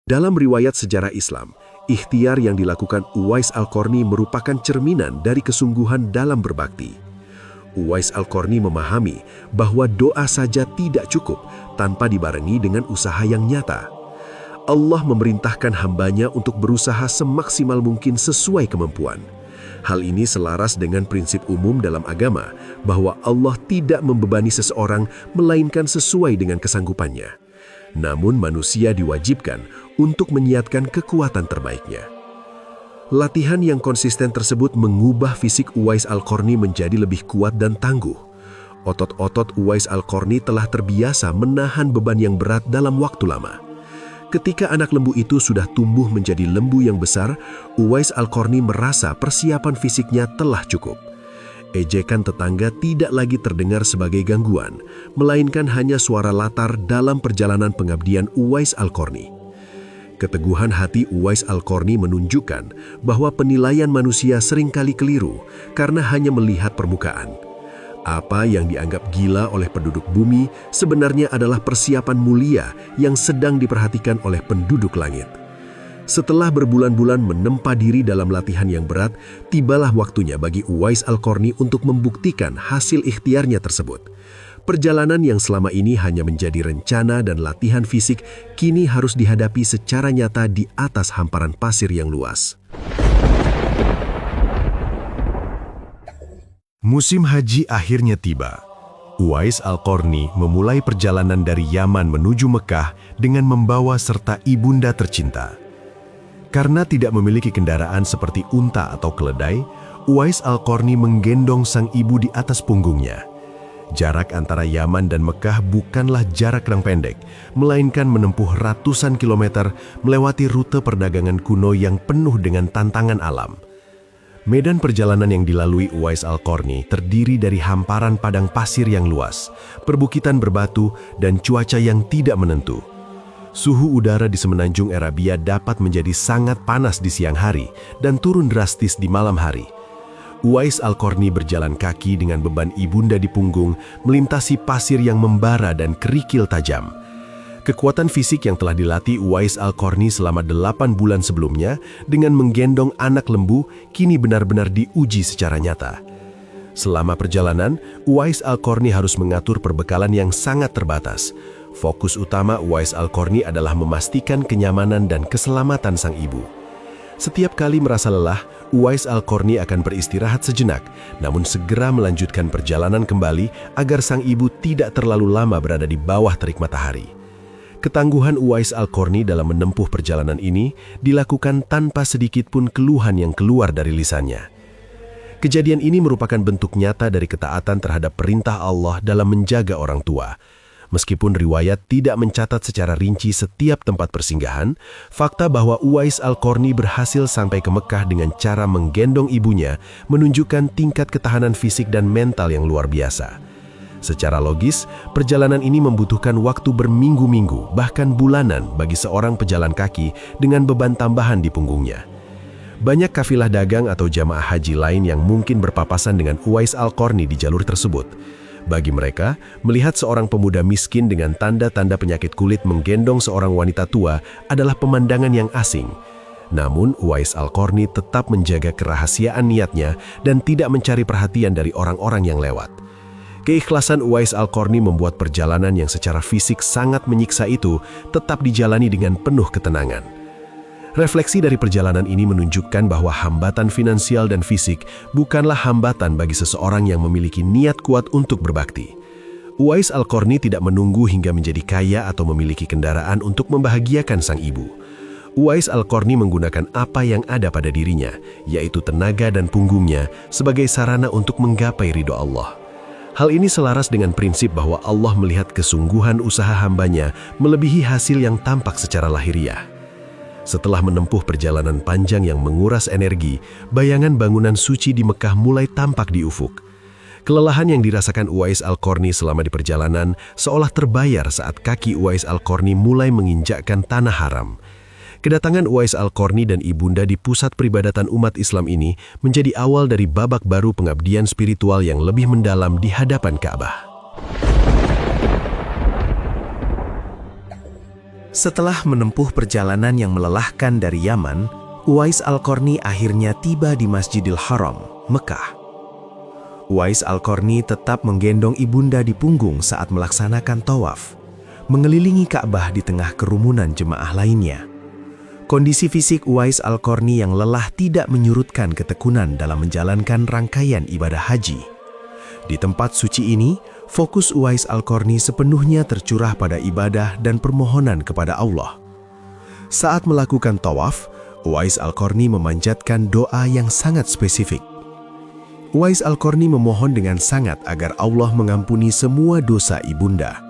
Dalam riwayat sejarah Islam, ikhtiar yang dilakukan Uwais Al-Qarni merupakan cerminan dari kesungguhan dalam berbakti. Uwais Al-Qarni memahami bahwa doa saja tidak cukup tanpa dibarengi dengan usaha yang nyata. Allah memerintahkan hambanya untuk berusaha semaksimal mungkin sesuai kemampuan. Hal ini selaras dengan prinsip umum dalam agama bahwa Allah tidak membebani seseorang melainkan sesuai dengan kesanggupannya. Namun manusia diwajibkan untuk menyiapkan kekuatan terbaiknya. Latihan yang konsisten tersebut mengubah fisik Uwais Al-Qarni menjadi lebih kuat dan tangguh. Otot-otot Uwais Al-Qarni telah terbiasa menahan beban yang berat dalam waktu lama. Ketika anak lembu itu sudah tumbuh menjadi lembu yang besar, Uwais Al-Qarni merasa persiapan fisiknya telah cukup. Ejekan tetangga tidak lagi terdengar sebagai gangguan, melainkan hanya suara latar dalam perjalanan pengabdian Uwais Al-Qarni. Keteguhan hati Uwais Al-Qarni menunjukkan bahwa penilaian manusia seringkali keliru karena hanya melihat permukaan. Apa yang dianggap gila oleh penduduk bumi sebenarnya adalah persiapan mulia yang sedang diperhatikan oleh penduduk langit. Setelah berbulan-bulan menempa diri dalam latihan yang berat, tibalah waktunya bagi Uwais Al-Qarni untuk membuktikan hasil ikhtiarnya tersebut. Perjalanan yang selama ini hanya menjadi rencana dan latihan fisik, kini harus dihadapi secara nyata di atas hamparan pasir yang luas. Musim haji akhirnya tiba. Uwais Al-Qarni memulai perjalanan dari Yaman menuju Mekah dengan membawa serta ibunda tercinta. Karena tidak memiliki kendaraan seperti unta atau keledai, Uwais Al-Qarni menggendong sang ibu di atas punggungnya. Jarak antara Yaman dan Mekah bukanlah jarak yang pendek, melainkan menempuh ratusan kilometer melewati rute perdagangan kuno yang penuh dengan tantangan alam. Medan perjalanan yang dilalui Uwais Al-Qarni terdiri dari hamparan padang pasir yang luas, perbukitan berbatu, dan cuaca yang tidak menentu. Suhu udara di semenanjung Arabia dapat menjadi sangat panas di siang hari dan turun drastis di malam hari. Uwais Al-Qarni berjalan kaki dengan beban ibunda di punggung, melintasi pasir yang membara dan kerikil tajam. Kekuatan fisik yang telah dilatih Uwais Al-Qarni selama 8 bulan sebelumnya dengan menggendong anak lembu kini benar-benar diuji secara nyata. Selama perjalanan, Uwais Al-Qarni harus mengatur perbekalan yang sangat terbatas. Fokus utama Uwais Al-Qarni adalah memastikan kenyamanan dan keselamatan sang ibu. Setiap kali merasa lelah, Uwais Al-Qarni akan beristirahat sejenak, namun segera melanjutkan perjalanan kembali agar sang ibu tidak terlalu lama berada di bawah terik matahari. Ketangguhan Uwais Al-Qarni dalam menempuh perjalanan ini dilakukan tanpa sedikit pun keluhan yang keluar dari lisannya. Kejadian ini merupakan bentuk nyata dari ketaatan terhadap perintah Allah dalam menjaga orang tua. Meskipun riwayat tidak mencatat secara rinci setiap tempat persinggahan, fakta bahwa Uwais Al-Qarni berhasil sampai ke Mekah dengan cara menggendong ibunya menunjukkan tingkat ketahanan fisik dan mental yang luar biasa. Secara logis, perjalanan ini membutuhkan waktu berminggu-minggu, bahkan bulanan bagi seorang pejalan kaki dengan beban tambahan di punggungnya. Banyak kafilah dagang atau jamaah haji lain yang mungkin berpapasan dengan Uwais Al-Qarni di jalur tersebut. Bagi mereka, melihat seorang pemuda miskin dengan tanda-tanda penyakit kulit menggendong seorang wanita tua adalah pemandangan yang asing. Namun, Uwais Al-Qarni tetap menjaga kerahasiaan niatnya dan tidak mencari perhatian dari orang-orang yang lewat. Keikhlasan Uwais Al-Qarni membuat perjalanan yang secara fisik sangat menyiksa itu tetap dijalani dengan penuh ketenangan. Refleksi dari perjalanan ini menunjukkan bahwa hambatan finansial dan fisik bukanlah hambatan bagi seseorang yang memiliki niat kuat untuk berbakti. Uwais Al-Qarni tidak menunggu hingga menjadi kaya atau memiliki kendaraan untuk membahagiakan sang ibu. Uwais Al-Qarni menggunakan apa yang ada pada dirinya, yaitu tenaga dan punggungnya, sebagai sarana untuk menggapai ridho Allah. Hal ini selaras dengan prinsip bahwa Allah melihat kesungguhan usaha hambanya melebihi hasil yang tampak secara lahiriah. Setelah menempuh perjalanan panjang yang menguras energi, bayangan bangunan suci di Mekah mulai tampak di ufuk. Kelelahan yang dirasakan Uwais Al-Qarni selama di perjalanan seolah terbayar saat kaki Uwais Al-Qarni mulai menginjakkan tanah haram. Kedatangan Uwais Al-Qarni dan ibunda di pusat peribadatan umat Islam ini menjadi awal dari babak baru pengabdian spiritual yang lebih mendalam di hadapan Ka'bah. Setelah menempuh perjalanan yang melelahkan dari Yaman, Uwais Al-Qarni akhirnya tiba di Masjidil Haram, Mekah. Uwais Al-Qarni tetap menggendong ibunda di punggung saat melaksanakan tawaf, mengelilingi Ka'bah di tengah kerumunan jemaah lainnya. Kondisi fisik Uwais Al-Qarni yang lelah tidak menyurutkan ketekunan dalam menjalankan rangkaian ibadah haji. Di tempat suci ini, fokus Uwais Al-Qarni sepenuhnya tercurah pada ibadah dan permohonan kepada Allah. Saat melakukan tawaf, Uwais Al-Qarni memanjatkan doa yang sangat spesifik. Uwais Al-Qarni memohon dengan sangat agar Allah mengampuni semua dosa ibunda.